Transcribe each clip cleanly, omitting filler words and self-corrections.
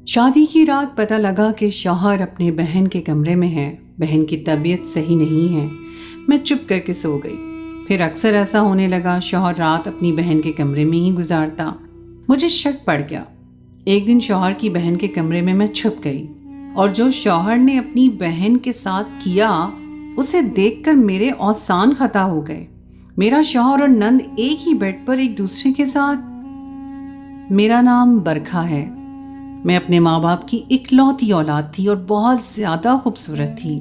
شادی کی رات پتہ لگا کہ شوہر اپنے بہن کے کمرے میں ہے. بہن کی طبیعت صحیح نہیں ہے. میں چپ کر کے سو گئی. پھر اکثر ایسا ہونے لگا شوہر رات اپنی بہن کے کمرے میں ہی گزارتا. مجھے شک پڑ گیا. ایک دن شوہر کی بہن کے کمرے میں چھپ گئی اور جو شوہر نے اپنی بہن کے ساتھ کیا اسے دیکھ کر میرے اوسان خطا ہو گئے. میرا شوہر اور نند ایک ہی بیڈ پر ایک دوسرے کے ساتھ. میرا نام برکھا ہے. میں اپنے ماں باپ کی اکلوتی اولاد تھی اور بہت زیادہ خوبصورت تھی.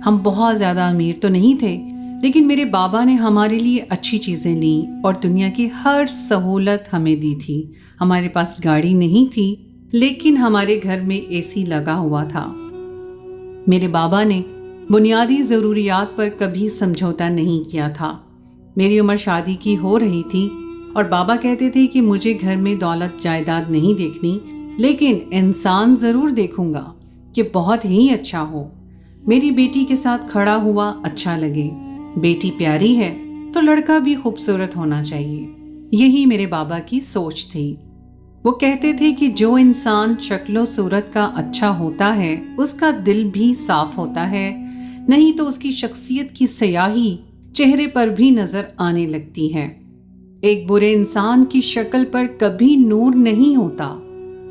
ہم بہت زیادہ امیر تو نہیں تھے لیکن میرے بابا نے ہمارے لیے اچھی چیزیں لیں اور دنیا کی ہر سہولت ہمیں دی تھی. ہمارے پاس گاڑی نہیں تھی لیکن ہمارے گھر میں اے سی لگا ہوا تھا. میرے بابا نے بنیادی ضروریات پر کبھی سمجھوتا نہیں کیا تھا. میری عمر شادی کی ہو رہی تھی اور بابا کہتے تھے کہ مجھے گھر میں دولت جائیداد نہیں دیکھنی لیکن انسان ضرور دیکھوں گا کہ بہت ہی اچھا ہو. میری بیٹی کے ساتھ کھڑا ہوا اچھا لگے. بیٹی پیاری ہے تو لڑکا بھی خوبصورت ہونا چاہیے. یہی میرے بابا کی سوچ تھی. وہ کہتے تھے کہ جو انسان شکل و صورت کا اچھا ہوتا ہے اس کا دل بھی صاف ہوتا ہے, نہیں تو اس کی شخصیت کی سیاہی چہرے پر بھی نظر آنے لگتی ہے. ایک برے انسان کی شکل پر کبھی نور نہیں ہوتا.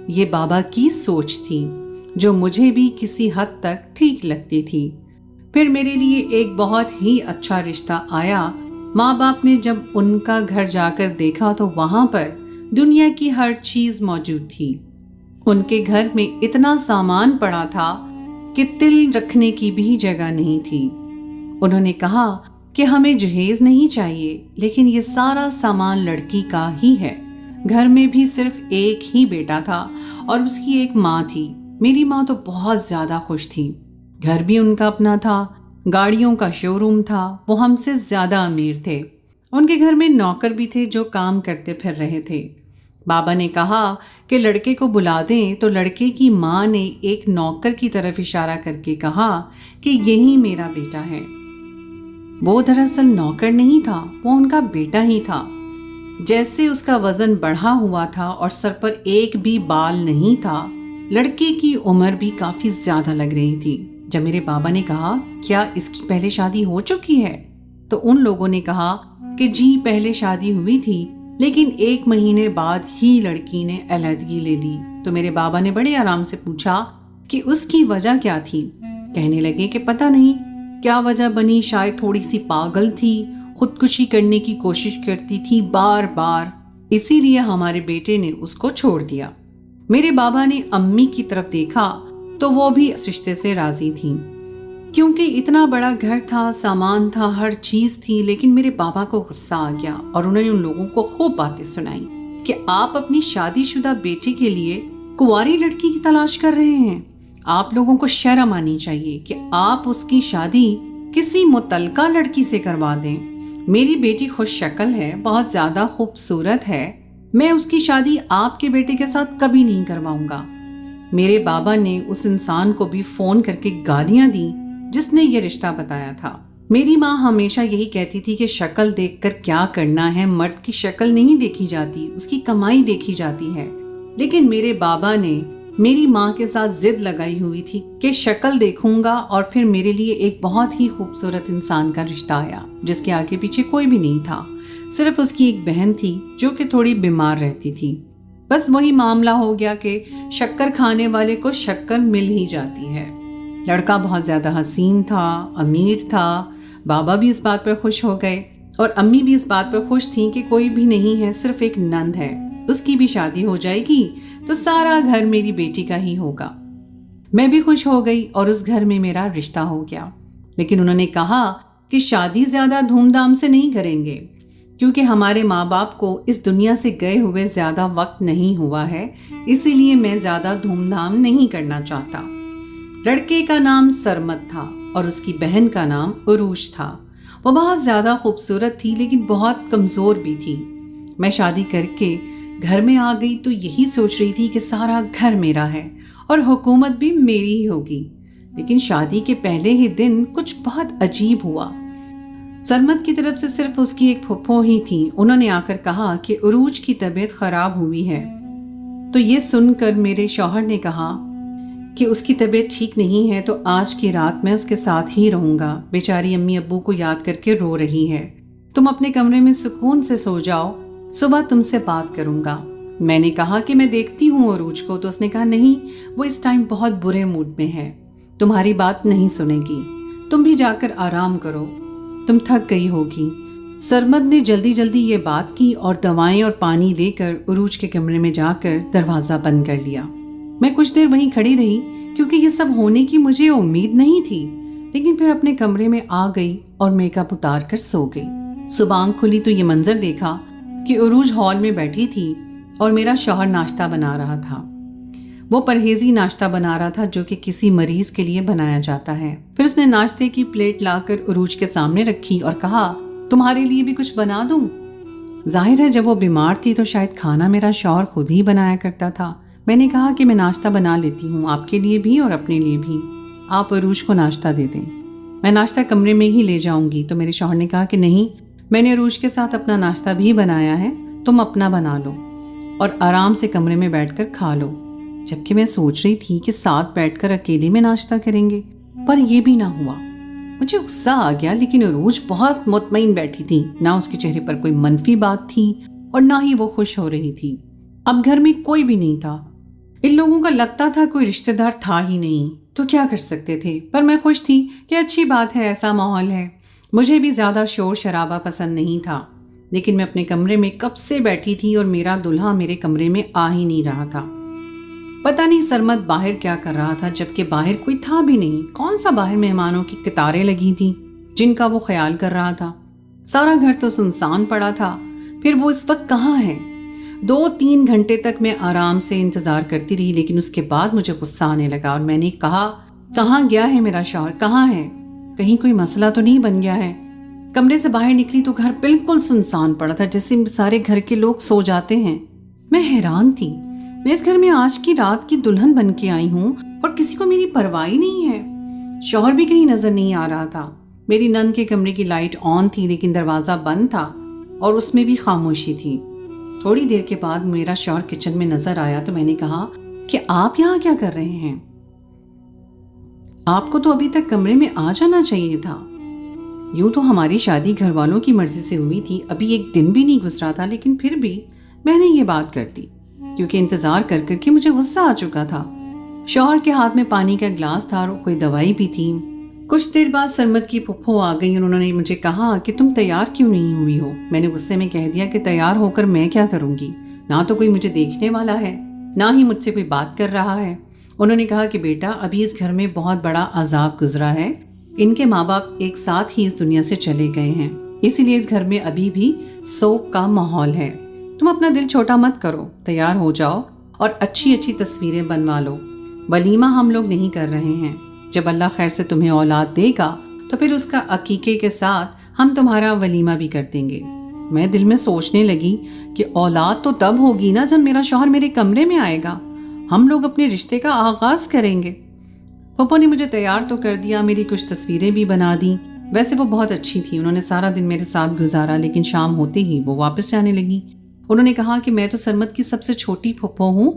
یہ بابا کی سوچ تھی جو مجھے بھی کسی حد تک ٹھیک لگتی تھی. پھر میرے لیے ایک بہت ہی اچھا رشتہ آیا. ماں باپ نے جب ان کا گھر جا کر دیکھا تو وہاں پر دنیا کی ہر چیز موجود تھی. ان کے گھر میں اتنا سامان پڑا تھا کہ تل رکھنے کی بھی جگہ نہیں تھی. انہوں نے کہا کہ ہمیں جہیز نہیں چاہیے لیکن یہ سارا سامان لڑکی کا ہی ہے. گھر میں بھی صرف ایک ہی بیٹا تھا اور اس کی ایک ماں تھی. میری ماں تو بہت زیادہ خوش تھی. گھر بھی ان کا اپنا تھا, گاڑیوں کا شو روم تھا. وہ ہم سے زیادہ امیر تھے. ان کے گھر میں نوکر بھی تھے جو کام کرتے پھر رہے تھے. بابا نے کہا کہ لڑکے کو بلا دیں تو لڑکے کی ماں نے ایک نوکر کی طرف اشارہ کر کے کہا کہ یہی میرا بیٹا ہے. وہ دراصل نوکر نہیں تھا, وہ ان کا بیٹا ہی تھا. جیسے اس کا وزن بڑھا ہوا تھا اور سر پر ایک بھی بال نہیں تھا. لڑکے کی عمر بھی کافی زیادہ لگ رہی تھی. جب میرے بابا نے کہا کیا اس کی پہلے شادی ہو چکی ہے تو ان لوگوں نے کہا کہ جی پہلے شادی ہوئی تھی لیکن 1 مہینے بعد ہی لڑکی نے علیحدگی لے لی. تو میرے بابا نے بڑے آرام سے پوچھا کہ اس کی وجہ کیا تھی. کہنے لگے کہ پتہ نہیں کیا وجہ بنی, شاید تھوڑی سی پاگل تھی, خودکشی کرنے کی کوشش کرتی تھی بار بار, اسی لیے ہمارے بیٹے نے اس کو چھوڑ دیا. میرے بابا نے امی کی طرف دیکھا تو وہ بھی اس رشتے سے راضی تھیں کیونکہ اتنا بڑا گھر تھا, سامان تھا, ہر چیز تھی. لیکن میرے بابا کو غصہ آ گیا اور انہوں نے ان لوگوں کو خوب باتیں سنائی کہ آپ اپنی شادی شدہ بیٹی کے لیے کنواری لڑکی کی تلاش کر رہے ہیں. آپ لوگوں کو شرم آنی چاہیے کہ آپ اس کی شادی کسی متعلقہ لڑکی سے کروا دیں. میری بیٹی خوش شکل ہے, بہت زیادہ خوبصورت ہے. میں اس کی شادی آپ کے بیٹے کے ساتھ کبھی نہیں کرواؤں گا. میرے بابا نے اس انسان کو بھی فون کر کے گالیاں دی جس نے یہ رشتہ بتایا تھا. میری ماں ہمیشہ یہی کہتی تھی کہ شکل دیکھ کر کیا کرنا ہے, مرد کی شکل نہیں دیکھی جاتی, اس کی کمائی دیکھی جاتی ہے. لیکن میرے بابا نے میری ماں کے ساتھ ضد لگائی ہوئی تھی کہ شکل دیکھوں گا. اور پھر میرے لیے ایک بہت ہی خوبصورت انسان کا رشتہ آیا جس کے آگے پیچھے کوئی بھی نہیں تھا, صرف اس کی ایک بہن تھی جو کہ تھوڑی بیمار رہتی تھی. بس وہی معاملہ ہو گیا کہ شکر کھانے والے کو شکر مل ہی جاتی ہے. لڑکا بہت زیادہ حسین تھا, امیر تھا. بابا بھی اس بات پر خوش ہو گئے اور امی بھی اس بات پر خوش تھیں کہ کوئی بھی نہیں ہے, صرف ایک نند ہے, اس کی بھی شادی ہو جائے گی تو سارا گھر میری بیٹی کا ہی ہوگا. میں بھی خوش ہو گئی اور اس گھر میں میرا رشتہ ہو گیا. لیکن انہوں نے کہا کہ شادی زیادہ دھوم دھام سے نہیں کریں گے کیونکہ ہمارے ماں باپ کو اس دنیا سے گئے ہوئے زیادہ وقت نہیں ہوا ہے, اسی لیے میں زیادہ دھوم دھام نہیں کرنا چاہتا. لڑکے کا نام سرمد تھا اور اس کی بہن کا نام عروج تھا. وہ بہت زیادہ خوبصورت تھی لیکن بہت کمزور بھی تھی. میں شادی کر کے گھر میں آ گئی تو یہی سوچ رہی تھی کہ سارا گھر میرا ہے اور حکومت بھی میری ہی ہوگی. لیکن شادی کے پہلے ہی دن کچھ بہت عجیب ہوا. سرمد کی طرف سے صرف اس کی ایک پھپھو ہی تھی. انہوں نے آ کر کہا کہ عروج کی طبیعت خراب ہوئی ہے. تو یہ سن کر میرے شوہر نے کہا کہ اس کی طبیعت ٹھیک نہیں ہے تو آج کی رات میں اس کے ساتھ ہی رہوں گا، بیچاری امی ابو کو یاد کر کے رو رہی ہے، تم اپنے کمرے میں سکون سے سو جاؤ، صبح تم سے بات کروں گا۔ میں نے کہا کہ میں دیکھتی ہوں عروج کو، تو اس نے کہا نہیں، وہ اس ٹائم بہت برے موڈ میں ہے، تمہاری بات نہیں سنے گی، تم بھی جا کر آرام کرو، تم تھک گئی ہوگی۔ سرمد نے جلدی جلدی یہ بات کی اور دوائیں اور پانی لے کر عروج کے کمرے میں جا کر دروازہ بند کر لیا۔ میں کچھ دیر وہیں کھڑی رہی کیونکہ یہ سب ہونے کی مجھے امید نہیں تھی، لیکن پھر اپنے کمرے میں آ گئی اور میک اپ اتار کر سو گئی۔ صبح آنکھ کھلی تو یہ منظر دیکھا کہ عروج ہال میں بیٹھی تھی اور میرا شوہر ناشتہ بنا رہا تھا۔ وہ پرہیزی ناشتہ بنا رہا تھا جو کہ کسی مریض کے لیے بنایا جاتا ہے۔ پھر اس نے ناشتے کی پلیٹ لا کر عروج کے سامنے رکھی اور کہا، تمہارے لیے بھی کچھ بنا دوں؟ ظاہر ہے جب وہ بیمار تھی تو شاید کھانا میرا شوہر خود ہی بنایا کرتا تھا۔ میں نے کہا کہ میں ناشتہ بنا لیتی ہوں، آپ کے لیے بھی اور اپنے لیے بھی، آپ عروج کو ناشتہ دے دیں، میں ناشتہ کمرے میں ہی لے جاؤں گی۔ تو میرے شوہر نے کہا کہ نہیں، میں نے عروج کے ساتھ اپنا ناشتہ بھی بنایا ہے، تم اپنا بنا لو اور آرام سے کمرے میں بیٹھ کر کھا لو۔ جبکہ میں سوچ رہی تھی کہ ساتھ بیٹھ کر اکیلے میں ناشتہ کریں گے، پر یہ بھی نہ ہوا۔ مجھے غصہ آ گیا، لیکن عروج بہت مطمئن بیٹھی تھی، نہ اس کے چہرے پر کوئی منفی بات تھی اور نہ ہی وہ خوش ہو رہی تھی۔ اب گھر میں کوئی بھی نہیں تھا، ان لوگوں کا لگتا تھا کوئی رشتہ دار تھا ہی نہیں، تو کیا کر سکتے تھے، پر میں خوش تھی کہ اچھی بات ہے، ایسا ماحول ہے۔ مجھے بھی زیادہ شور شرابہ پسند نہیں تھا، لیکن میں اپنے کمرے میں کب سے بیٹھی تھی اور میرا دلہا میرے کمرے میں آ ہی نہیں رہا تھا۔ پتہ نہیں سرمد باہر کیا کر رہا تھا، جبکہ باہر کوئی تھا بھی نہیں۔ کون سا باہر مہمانوں کی قطاریں لگی تھیں جن کا وہ خیال کر رہا تھا؟ سارا گھر تو سنسان پڑا تھا، پھر وہ اس وقت کہاں ہے؟ 2-3 گھنٹے تک میں آرام سے انتظار کرتی رہی، لیکن اس کے بعد مجھے غصہ آنے لگا اور میں نے کہا، کہاں گیا ہے میرا شوہر، کہاں ہے؟ کہیں کوئی مسئلہ تو نہیں بن گیا ہے؟ کمرے سے باہر نکلی تو گھر بالکل سنسان پڑا تھا، جیسے سارے گھر کے لوگ سو جاتے ہیں۔ میں حیران تھی، میں اس گھر میں آج کی رات کی دلہن بن کے آئی ہوں اور کسی کو میری پرواہ نہیں ہے۔ شوہر بھی کہیں نظر نہیں آ رہا تھا۔ میری نند کے کمرے کی لائٹ آن تھی، لیکن دروازہ بند تھا اور اس میں بھی خاموشی تھی۔ تھوڑی دیر کے بعد میرا شوہر کچن میں نظر آیا تو میں نے کہا کہ آپ یہاں کیا کر رہے ہیں؟ آپ کو تو ابھی تک کمرے میں آ جانا چاہیے تھا۔ یوں تو ہماری شادی گھر والوں کی مرضی سے ہوئی تھی، ابھی ایک دن بھی نہیں گزرا تھا، لیکن پھر بھی میں نے یہ بات کر دی کیونکہ انتظار کر کر کے مجھے غصہ آ چکا تھا۔ شوہر کے ہاتھ میں پانی کا گلاس تھا اور کوئی دوائی بھی تھی۔ کچھ دیر بعد سرمد کی پھپھو آ گئی اور انہوں نے مجھے کہا کہ تم تیار کیوں نہیں ہوئی ہو؟ میں نے غصے میں کہہ دیا کہ تیار ہو کر میں کیا کروں گی، نہ تو کوئی مجھے دیکھنے والا ہے، نہ ہی مجھ سے کوئی بات کر رہا ہے۔ انہوں نے کہا کہ بیٹا، ابھی اس گھر میں بہت بڑا عذاب گزرا ہے، ان کے ماں باپ ایک ساتھ ہی اس دنیا سے چلے گئے ہیں، اسی لیے اس گھر میں ابھی بھی سوگ کا ماحول ہے۔ تم اپنا دل چھوٹا مت کرو، تیار ہو جاؤ اور اچھی اچھی تصویریں بنوا لو۔ ولیمہ ہم لوگ نہیں کر رہے ہیں، جب اللہ خیر سے تمہیں اولاد دے گا تو پھر اس کا عقیقے کے ساتھ ہم تمہارا ولیمہ بھی کر دیں گے۔ میں دل میں سوچنے لگی کہ اولاد تو تب ہوگی نا جب میرا شوہر میرے کمرے میں آئے گا، ہم لوگ اپنے رشتے کا آغاز کریں گے۔ پپو نے مجھے تیار تو کر دیا، میری کچھ تصویریں بھی بنا دیں۔ ویسے وہ بہت اچھی تھی، انہوں نے سارا دن میرے ساتھ گزارا، لیکن شام ہوتے ہی وہ واپس جانے لگی۔ انہوں نے کہا کہ میں تو سرمد کی سب سے چھوٹی پھپھو ہوں،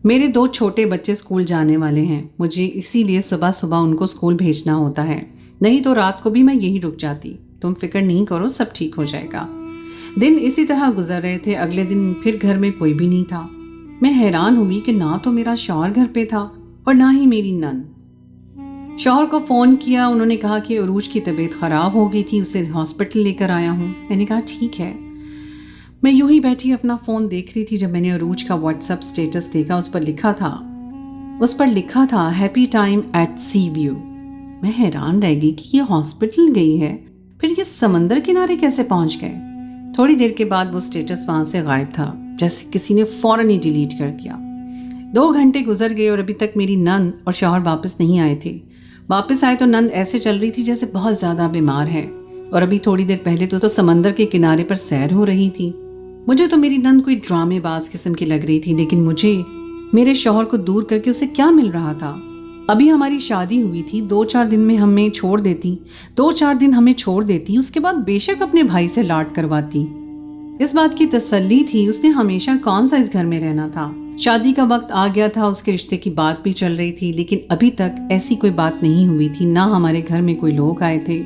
میرے 2 چھوٹے بچے اسکول جانے والے ہیں، مجھے اسی لیے صبح صبح ان کو اسکول بھیجنا ہوتا ہے، نہیں تو رات کو بھی میں یہی رک جاتی۔ تم فکر نہیں کرو، سب ٹھیک ہو جائے گا۔ دن اسی طرح گزر رہے تھے۔ اگلے دن پھر گھر میں کوئی بھی نہیں تھا۔ میں حیران ہوئی کہ نہ تو میرا شوہر گھر پہ تھا اور نہ ہی میری نند۔ شوہر کو فون کیا، انہوں نے کہا کہ عروج کی طبیعت خراب ہو گئی تھی، اسے ہاسپٹل لے کر آیا ہوں۔ میں نے کہا ٹھیک ہے۔ میں یوں ہی بیٹھی اپنا فون دیکھ رہی تھی جب میں نے عروج کا واٹس ایپ سٹیٹس دیکھا، اس پر لکھا تھا happy time at sea view. میں حیران رہ گئی کہ یہ ہاسپٹل گئی ہے، پھر یہ سمندر کنارے کیسے پہنچ گئے؟ تھوڑی دیر کے بعد وہ سٹیٹس وہاں سے غائب تھا، جیسے کسی نے فوراً ہی ڈیلیٹ کر دیا۔ 2 گھنٹے گزر گئے اور ابھی تک میری نند اور شوہر واپس نہیں آئے تھے۔ واپس آئے تو نند ایسے چل رہی تھی جیسے بہت زیادہ بیمار ہے، اور ابھی تھوڑی دیر پہلے تو سمندر کے کنارے پر سیر ہو رہی تھی۔ مجھے تو میری نند کوئی ڈرامے باز قسم کی لگ رہی تھی، لیکن مجھے میرے شوہر کو دور کر کے اسے کیا مل رہا تھا؟ ابھی ہماری شادی ہوئی تھی، 2-4 دن میں ہمیں چھوڑ دیتی، 2-4 دن ہمیں چھوڑ دیتی، اس کے بعد بے شک اپنے بھائی سے لاڈ کرواتی۔ इस बात की तसल्ली थी उसने हमेशा कौन सा इस घर में रहना था। शादी का वक्त आ गया था, उसके रिश्ते की बात भी चल रही थी, लेकिन अभी तक ऐसी कोई बात नहीं हुई थी, ना हमारे घर में कोई लोग आए थे।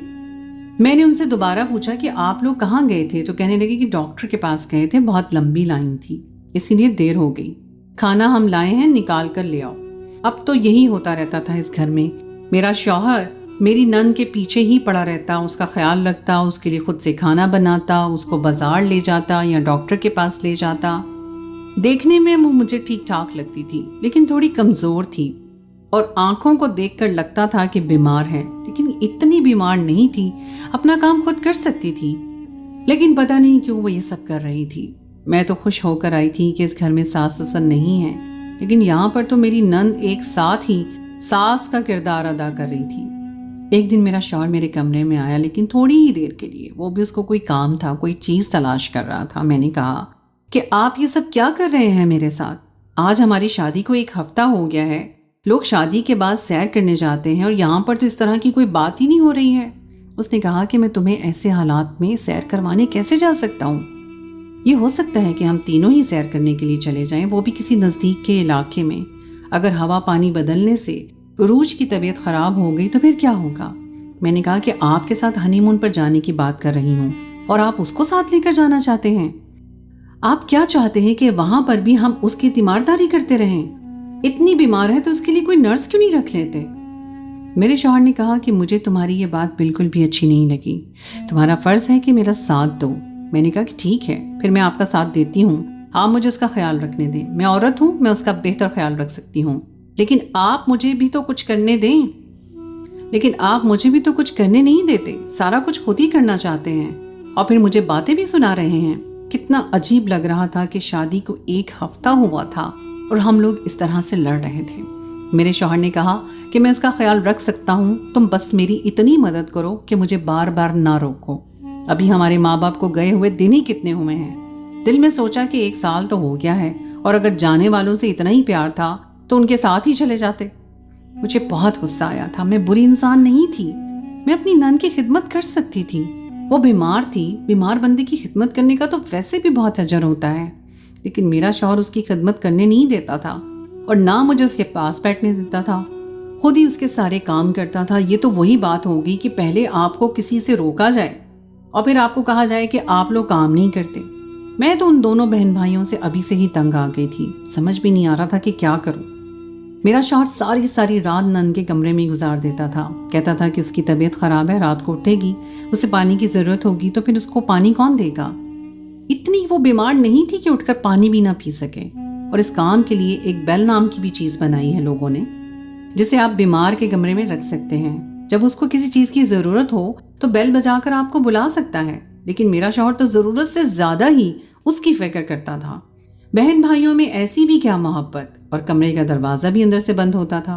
मैंने उनसे दोबारा पूछा कि आप लोग कहाँ गए थे, तो कहने लगे कि डॉक्टर के पास गए थे, बहुत लंबी लाइन थी इसीलिए देर हो गई। खाना हम लाए हैं, निकाल कर ले आओ। अब तो यही होता रहता था इस घर में। मेरा शौहर मेरी नंद के पीछे ही पड़ा रहता, उसका ख्याल रखता, उसके लिए खुद से खाना बनाता, उसको बाजार ले जाता या डॉक्टर के पास ले जाता। देखने में वो मुझे ठीक ठाक लगती थी, लेकिन थोड़ी कमज़ोर थी और आंखों को देखकर लगता था कि बीमार है, लेकिन इतनी बीमार नहीं थी, अपना काम खुद कर सकती थी। लेकिन पता नहीं क्यों वो ये सब कर रही थी। मैं तो खुश होकर आई थी कि इस घर में सास ससुर नहीं है, लेकिन यहाँ पर तो मेरी नंद एक साथ ही सास का किरदार अदा कर रही थी। एक दिन मेरा शौहर मेरे कमरे में आया, लेकिन थोड़ी ही देर के लिए, वो भी उसको कोई काम था, कोई चीज़ तलाश कर रहा था। मैंने कहा कि आप ये सब क्या कर रहे हैं मेरे साथ? आज हमारी शादी को 1 हफ्ता हो गया है, लोग शादी के बाद सैर करने जाते हैं और यहाँ पर तो इस तरह की कोई बात ही नहीं हो रही है। उसने कहा कि मैं तुम्हें ऐसे हालात में सैर करवाने कैसे जा सकता हूँ? ये हो सकता है कि हम तीनों ही सैर करने के लिए चले जाएं, वो भी किसी नज़दीक के इलाके में। अगर हवा पानी बदलने से रूज की तबीयत ख़राब हो गई तो फिर क्या होगा? मैंने कहा कि आपके साथ हनीमून पर जाने की बात कर रही हूँ और आप उसको साथ लेकर जाना चाहते हैं। आप क्या चाहते हैं कि वहां पर भी हम उसकी तीमारदारी करते रहें? इतनी बीमार है तो उसके लिए कोई नर्स क्यों नहीं रख लेते? मेरे शौहर ने कहा कि मुझे तुम्हारी ये बात बिल्कुल भी अच्छी नहीं लगी, तुम्हारा फर्ज है कि मेरा साथ दो। मैंने कहा कि ठीक है, फिर मैं आपका साथ देती हूँ, आप मुझे उसका ख्याल रखने दें। मैं औरत हूँ, मैं उसका बेहतर ख्याल रख सकती हूँ, लेकिन आप मुझे भी तो कुछ करने दें। लेकिन आप मुझे भी तो कुछ करने नहीं देते, सारा कुछ खुद ही करना चाहते हैं और फिर मुझे बातें भी सुना रहे हैं। कितना अजीब लग रहा था कि शादी को 1 हफ्ता हुआ था और हम लोग इस तरह से लड़ रहे थे। मेरे शौहर ने कहा कि मैं उसका ख्याल रख सकता हूँ, तुम बस मेरी इतनी मदद करो कि मुझे बार बार ना रोको। अभी हमारे माँ बाप को गए हुए दिन ही कितने हुए हैं। दिल में सोचा कि 1 साल तो हो गया है और अगर जाने वालों से इतना ही प्यार था तो उनके साथ ही चले जाते। मुझे बहुत गुस्सा आया था। मैं बुरी इंसान नहीं थी, मैं अपनी नंद की खिदमत कर सकती थी। वो बीमार थी, बीमार बंदे की खिदमत करने का तो वैसे भी बहुत अजर होता है, लेकिन मेरा शौहर उसकी खिदमत करने नहीं देता था और ना मुझे उसके पास बैठने देता था, खुद ही उसके सारे काम करता था। ये तो वही बात होगी कि पहले आपको किसी से रोका जाए और फिर आपको कहा जाए कि आप लोग काम नहीं करते। मैं तो उन दोनों बहन भाइयों से अभी से ही तंग आ गई थी, समझ भी नहीं आ रहा था कि क्या करूं। मेरा शौहर सारी रात नंद के कमरे में गुजार देता था। कहता था कि उसकी तबीयत खराब है, रात को उठेगी, उसे पानी की जरूरत होगी तो फिर उसको पानी कौन देगा? इतनी वो बीमार नहीं थी कि उठकर पानी भी ना पी सके। और इस काम के लिए एक बेल नाम की भी चीज बनाई है लोगों ने, जिसे आप बीमार के कमरे में रख सकते हैं। जब उसको किसी चीज की जरूरत हो तो बेल बजाकर आपको बुला सकता है। लेकिन मेरा शौहर तो जरूरत से ज्यादा ही उसकी फिक्र करता था। बहन भाइयों में ऐसी भी क्या मोहब्बत, और कमरे का दरवाजा भी अंदर से बंद होता था।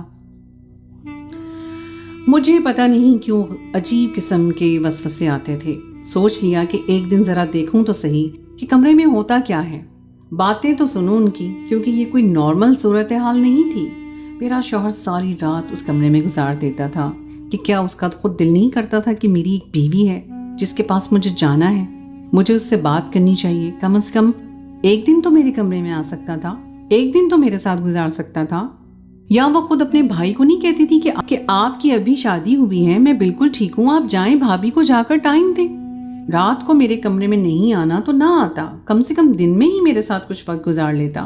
मुझे पता नहीं क्यों अजीब किस्म के वसवसे आते थे। सोच लिया कि एक दिन जरा देखूं तो सही कि कमरे में होता क्या है, बातें तो सुनूं उनकी, क्योंकि ये कोई नॉर्मल सूरत हाल नहीं थी। मेरा शौहर सारी रात उस कमरे में गुजार देता था कि क्या उसका खुद दिल नहीं करता था कि मेरी एक बीवी है जिसके पास मुझे जाना है, मुझे उससे बात करनी चाहिए। कम से कम एक दिन तो मेरे कमरे में आ सकता था, एक दिन तो मेरे साथ गुजार सकता था। या वो खुद अपने भाई को नहीं कहती थी कि आपकी अभी शादी हुई है, मैं बिल्कुल ठीक हूँ, आप जाएं, भाभी को जाकर टाइम दें। रात को मेरे कमरे में नहीं आना तो ना आता, कम से कम दिन में ही मेरे साथ कुछ वक्त गुजार लेता,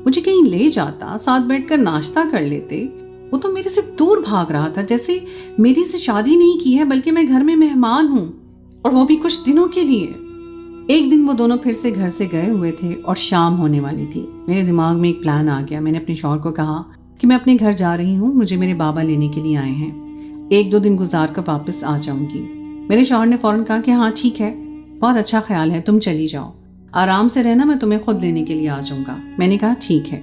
मुझे कहीं ले जाता, साथ बैठकर नाश्ता कर लेते। वो तो मेरे से दूर भाग रहा था, जैसे मेरी से शादी नहीं की है बल्कि मैं घर में मेहमान हूँ, और वो भी कुछ दिनों के लिए। एक दिन वो दोनों फिर से घर से गए हुए थे और शाम होने वाली थी। मेरे दिमाग में एक प्लान आ गया। मैंने अपने शौहर को कहा कि मैं अपने घर जा रही हूँ, मुझे मेरे बाबा लेने के लिए आए हैं, 1-2 दिन गुजार कर वापस आ जाऊंगी। मेरे शौहर ने फौरन कहा कि हाँ ठीक है, बहुत अच्छा ख्याल है, तुम चली जाओ, आराम से रहना, मैं तुम्हें खुद लेने के लिए आ जाऊंगा। मैंने कहा ठीक है।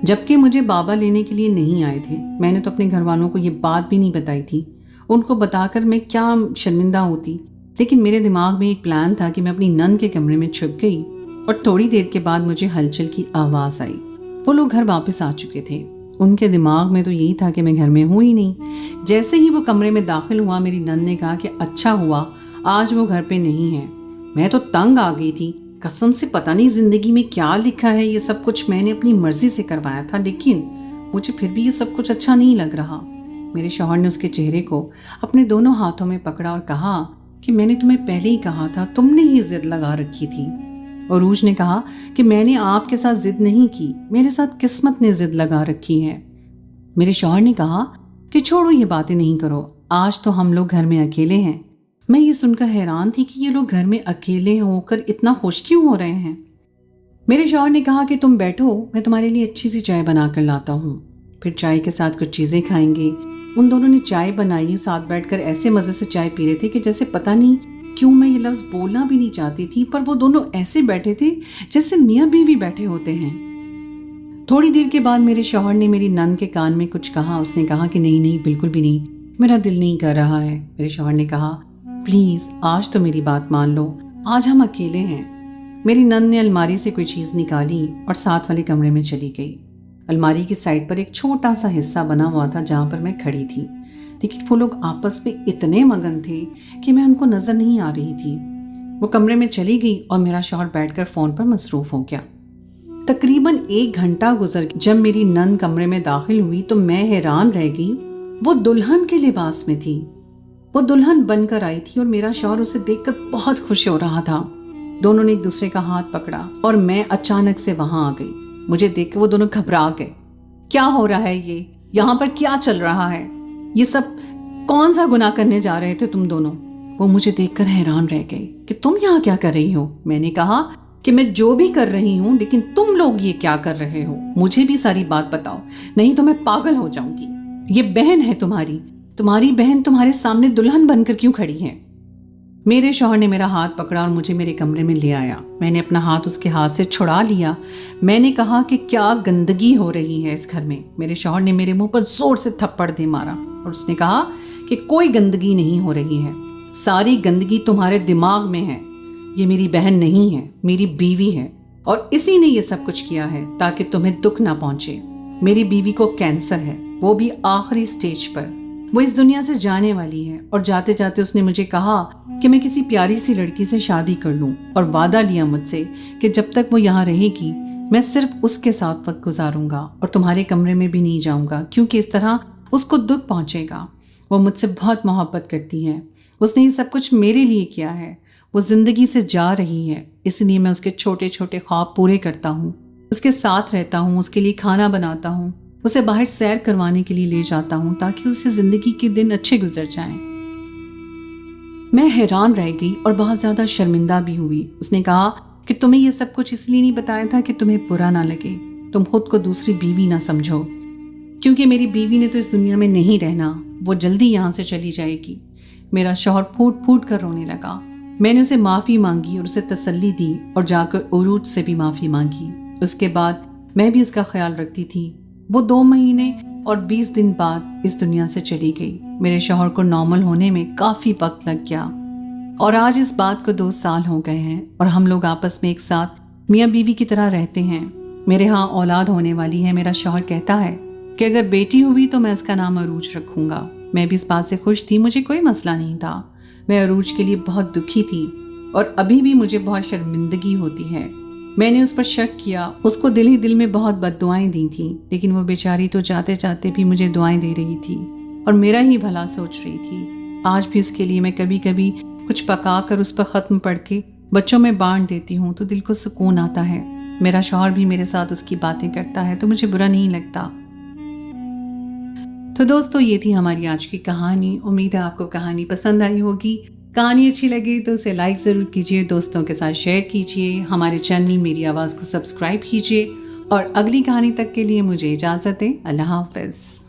जबकि मुझे बाबा लेने के लिए नहीं आए थे। मैंने तो अपने घर वालों को ये बात भी नहीं बताई थी। उनको बताकर मैं क्या शर्मिंदा होती, लेकिन मेरे दिमाग में एक प्लान था कि मैं अपनी नंद के कमरे में छुप गई और थोड़ी देर के बाद मुझे हलचल की आवाज़ आई। वो लोग घर वापस आ चुके थे। उनके दिमाग में तो यही था कि मैं घर में हूँ ही नहीं। जैसे ही वो कमरे में दाखिल हुआ, मेरी नंद ने कहा कि अच्छा हुआ आज वो घर पे नहीं है। मैं तो तंग आ गई थी कसम से पता नहीं जिंदगी में क्या लिखा है, ये सब कुछ मैंने अपनी मर्जी से करवाया था, लेकिन मुझे फिर भी ये सब कुछ अच्छा नहीं लग रहा। मेरे शौहर ने उसके चेहरे को अपने दोनों हाथों में पकड़ा और कहा कि मैंने तुम्हें पहले ही कहा था, तुमने ही जिद लगा रखी थी। अरूज ने कहा कि मैंने आपके साथ जिद नहीं की, मेरे साथ किस्मत ने जिद लगा रखी है। मेरे शौहर ने कहा कि छोड़ो ये बातें नहीं करो, आज तो हम लोग घर में अकेले हैं। मैं ये सुनकर हैरान थी कि ये लोग घर में अकेले होकर इतना खुश क्यों हो रहे हैं। मेरे शौहर ने कहा कि तुम बैठो, मैं तुम्हारे लिए अच्छी सी चाय बना कर लाता हूँ, फिर चाय के साथ कुछ चीज़ें खाएंगे। उन दोनों ने चाय बनाई, साथ बैठकर ऐसे मज़े से चाय पी रहे थे कि जैसे पता नहीं क्यों मैं ये लफ्ज़ बोलना भी नहीं चाहती थी, पर वो दोनों ऐसे बैठे थे जैसे मियाँ बीवी बैठे होते हैं। थोड़ी देर के बाद मेरे शौहर ने मेरी नंद के कान में कुछ कहा। उसने कहा कि नहीं नहीं, बिल्कुल भी नहीं, मेरा दिल नहीं कर रहा है। मेरे शौहर ने कहा प्लीज़ आज तो मेरी बात मान लो, आज हम अकेले हैं। मेरी नंद ने अलमारी से कोई चीज़ निकाली और साथ वाले कमरे में चली गई। अलमारी की साइड पर एक छोटा सा हिस्सा बना हुआ था जहाँ पर मैं खड़ी थी, लेकिन वो लोग आपस में इतने मगन थे कि मैं उनको नज़र नहीं आ रही थी। वो कमरे में चली गई और मेरा शौहर बैठकर फ़ोन पर मसरूफ़ हो गया। तकरीबन 1 घंटा गुजर गया। जब मेरी नंद कमरे में दाखिल हुई तो मैं हैरान रह गई। वो दुल्हन के लिबास में थी, वो दुल्हन बनकर आई थी और मेरा शौहर उसे देखकर बहुत खुश हो रहा था। दोनों ने एक दूसरे का हाथ पकड़ा और मैं अचानक से वहां आ गई। मुझे देखकर वो दोनों घबरा गए। क्या हो रहा है, ये यहाँ पर क्या चल रहा है, ये सब कौन सा गुनाह करने जा रहे थे तुम दोनों। वो मुझे देखकर हैरान रह गए कि तुम यहाँ क्या कर रही हो। मैंने कहा कि मैं जो भी कर रही हूँ, लेकिन तुम लोग ये क्या कर रहे हो, मुझे भी सारी बात बताओ, नहीं तो मैं पागल हो जाऊंगी। ये बहन है तुम्हारी बहन तुम्हारे सामने दुल्हन बनकर क्यों खड़ी है। मेरे शौहर ने मेरा हाथ पकड़ा और मुझे मेरे कमरे में ले आया। मैंने अपना हाथ उसके हाथ से छुड़ा लिया। मैंने कहा कि क्या गंदगी हो रही है इस घर में। मेरे शौहर ने मेरे मुंह पर जोर से थप्पड़ दे मारा और उसने कहा कि कोई गंदगी नहीं हो रही है, सारी गंदगी तुम्हारे दिमाग में है। ये मेरी बहन नहीं है, मेरी बीवी है, और इसी ने ये सब कुछ किया है ताकि तुम्हें दुख ना पहुंचे। मेरी बीवी को कैंसर है, वो भी आखिरी स्टेज पर। वो इस दुनिया से जाने वाली है और जाते जाते उसने मुझे कहा कि मैं किसी प्यारी सी लड़की से शादी कर लूं, और वादा लिया मुझसे कि जब तक वो यहाँ रहेगी मैं सिर्फ उसके साथ वक्त गुजारूंगा और तुम्हारे कमरे में भी नहीं जाऊंगा, क्योंकि इस तरह उसको दुख पहुंचेगा। वो मुझसे बहुत मोहब्बत करती है, उसने ये सब कुछ मेरे लिए किया है। वो जिंदगी से जा रही है, इसलिए मैं उसके छोटे छोटे ख्वाब पूरे करता हूँ, उसके साथ रहता हूँ, उसके लिए खाना बनाता हूँ, उसे बाहर सैर करवाने के लिए ले जाता हूँ ताकि उसे जिंदगी के दिन अच्छे गुजर जाएं। मैं हैरान रह गई और बहुत ज्यादा शर्मिंदा भी हुई। उसने कहा कि तुम्हें ये सब कुछ इसलिए नहीं बताया था कि तुम्हें बुरा ना लगे, तुम खुद को दूसरी बीवी ना समझो, क्योंकि मेरी बीवी ने तो इस दुनिया में नहीं रहना, वो जल्दी यहाँ से चली जाएगी। मेरा शौहर फूट फूट कर रोने लगा। मैंने उसे माफ़ी मांगी और उसे तसल्ली दी और जाकर उरूज से भी माफ़ी मांगी। उसके बाद मैं भी उसका ख्याल रखती थी। वो 2 महीने और 20 दिन बाद इस दुनिया से चली गई। मेरे शौहर को नॉर्मल होने में काफ़ी वक्त लग गया और आज इस बात को 2 साल हो गए हैं और हम लोग आपस में एक साथ मियाँ बीवी की तरह रहते हैं। मेरे यहाँ औलाद होने वाली है। मेरा शौहर कहता है कि अगर बेटी हुई तो मैं उसका नाम अरूज रखूँगा। मैं भी इस बात से खुश थी, मुझे कोई मसला नहीं था। मैं अरूज के लिए बहुत दुखी थी और अभी भी मुझे बहुत शर्मिंदगी होती है। मैंने उस पर शक किया, उसको दिल ही दिल में बहुत बद्दुआएं दी थी, लेकिन वो बेचारी तो जाते जाते भी मुझे दुआएं दे रही थी और मेरा ही भला सोच रही थी। आज भी उसके लिए मैं कभी कभी कुछ पका कर उस पर ख़त्म पढ़ के बच्चों में बांट देती हूँ तो दिल को सुकून आता है। मेरा शौहर भी मेरे साथ उसकी बातें करता है तो मुझे बुरा नहीं लगता। तो दोस्तों, ये थी हमारी आज की कहानी। उम्मीद है आपको कहानी पसंद आई होगी। कहानी अच्छी लगी तो उसे लाइक ज़रूर कीजिए, दोस्तों के साथ शेयर कीजिए, हमारे चैनल मेरी आवाज़ को सब्सक्राइब कीजिए और अगली कहानी तक के लिए मुझे इजाज़त दें। अल्लाह हाफ़िज़।